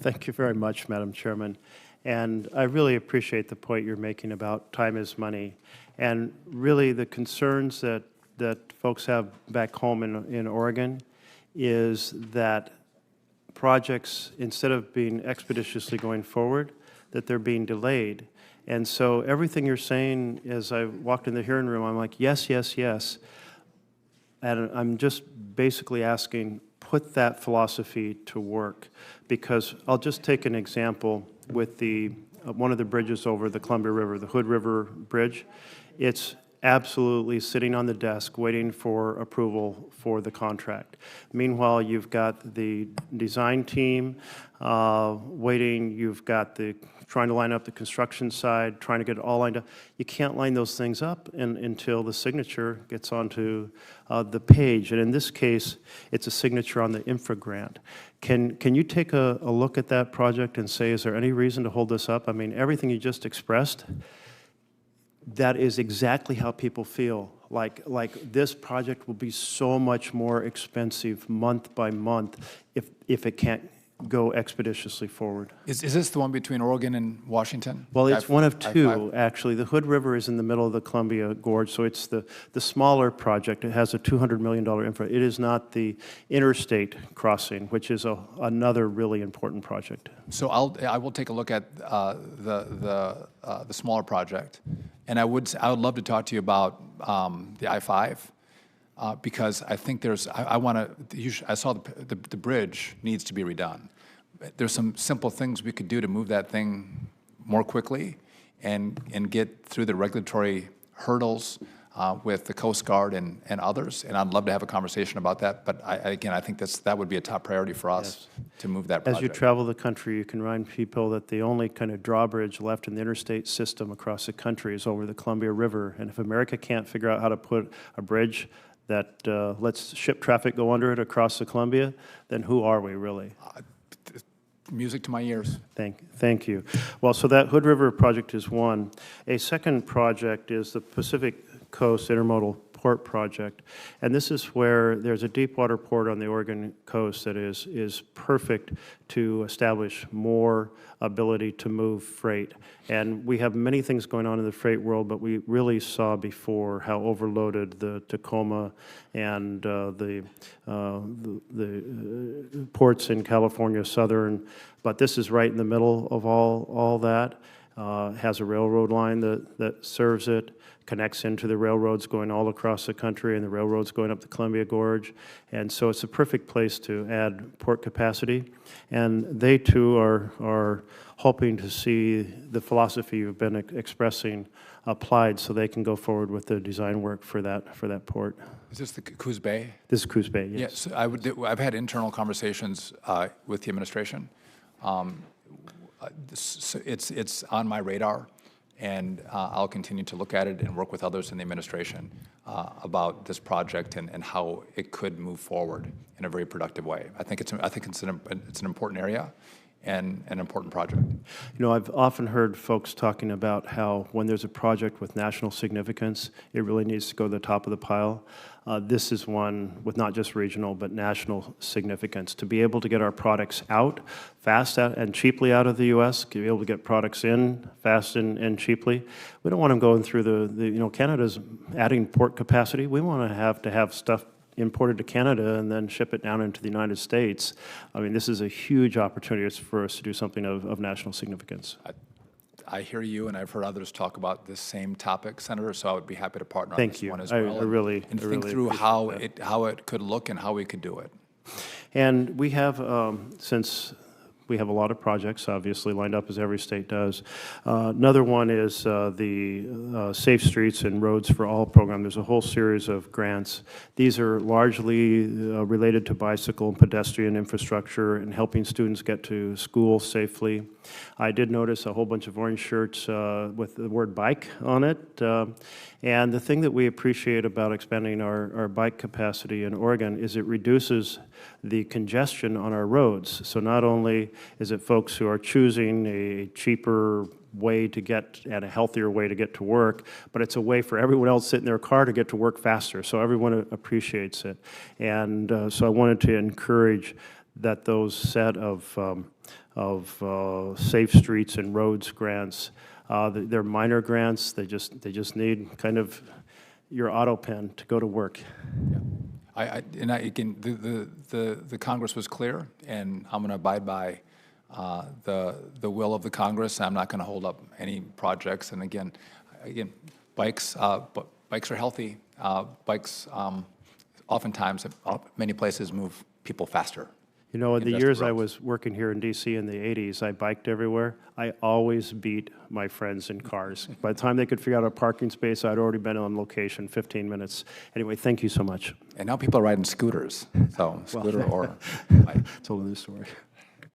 Thank you very much, Madam Chairman. And I really appreciate the point you're making about time is money. And really the concerns that folks have back home in Oregon is that projects, instead of being expeditiously going forward, that they're being delayed. And so everything you're saying, as I walked in the hearing room, I'm like, yes, yes, yes. And I'm just basically asking, put that philosophy to work. Because I'll just take an example with the one of the bridges over the Columbia River, the Hood River Bridge. It's absolutely sitting on the desk waiting for approval for the contract. Meanwhile, you've got the design team waiting, you've got the trying to line up the construction side, trying to get it all lined up. You can't line those things up until the signature gets onto the page. And in this case, it's a signature on the infra grant. Can you take a look at that project and say, is there any reason to hold this up? I mean, everything you just expressed, that is exactly how people feel. Like this project will be so much more expensive month by month if it can't go expeditiously forward. Is this the one between Oregon and Washington? Well, it's one of two, actually. The Hood River is in the middle of the Columbia Gorge, so it's the smaller project. It has a $200 million infra. It is not the interstate crossing, which is another really important project. So I will take a look at the smaller project, and I would love to talk to you about the I-5. Because I think I saw the bridge needs to be redone. There's some simple things we could do to move that thing more quickly and get through the regulatory hurdles with the Coast Guard and others. And I'd love to have a conversation about that. But again, I think that would be a top priority for us to move that project. As you travel the country, you can remind people that the only kind of drawbridge left in the interstate system across the country is over the Columbia River. And if America can't figure out how to put a bridge that lets ship traffic go under it across the Columbia, then who are we really? Music to my ears. Thank you. Well, so that Hood River project is one. A second project is the Pacific Coast Intermodal Port Project, and this is where there's a deep water port on the Oregon coast that is perfect to establish more ability to move freight. And we have many things going on in the freight world, but we really saw before how overloaded the Tacoma and the ports in California Southern, but this is right in the middle of all that. Has a railroad line that serves it, connects into the railroads going all across the country and the railroads going up the Columbia Gorge. And so it's a perfect place to add port capacity. And they too are hoping to see the philosophy you've been expressing applied so they can go forward with the design work for that port. Is this the Coos Bay? This is Coos Bay, yes. Yes, I've had internal conversations with the administration. It's on my radar, and I'll continue to look at it and work with others in the administration about this project and how it could move forward in a very productive way. I think it's an important area and an important project. You know, I've often heard folks talking about how when there's a project with national significance, it really needs to go to the top of the pile. This is one with not just regional, but national significance. To be able to get our products out fast and cheaply out of the U.S., to be able to get products in fast and cheaply. We don't want them going through Canada's adding port capacity. We want to have stuff imported to Canada and then ship it down into the United States. I mean, this is a huge opportunity for us to do something of national significance. I hear you, and I've heard others talk about this same topic, Senator, so I would be happy to partner on this one as well. And think through how it could look and how we could do it. And we have, since we have a lot of projects, obviously, lined up as every state does. Another one is the Safe Streets and Roads for All program. There's a whole series of grants. These are largely related to bicycle and pedestrian infrastructure and helping students get to school safely. I did notice a whole bunch of orange shirts with the word bike on it. And the thing that we appreciate about expanding our bike capacity in Oregon is it reduces the congestion on our roads. So not only is it folks who are choosing a cheaper way to get, and a healthier way to get to work, but it's a way for everyone else sitting in their car to get to work faster. So everyone appreciates it. And so I wanted to encourage that those set of Safe Streets and Roads grants, they're minor grants. They just need kind of your auto pen to go to work. Again, the Congress was clear, and I'm going to abide by the will of the Congress. I'm not going to hold up any projects. And again, bikes are healthy. Bikes oftentimes, many places move people faster. You know, in the Investor years I roads. was working here in DC in the 80s, I biked everywhere. I always beat my friends in cars. By the time they could figure out a parking space, I'd already been on location 15 minutes. Anyway, thank you so much. And now people are riding scooters, so scooter or bike. It's a whole new story.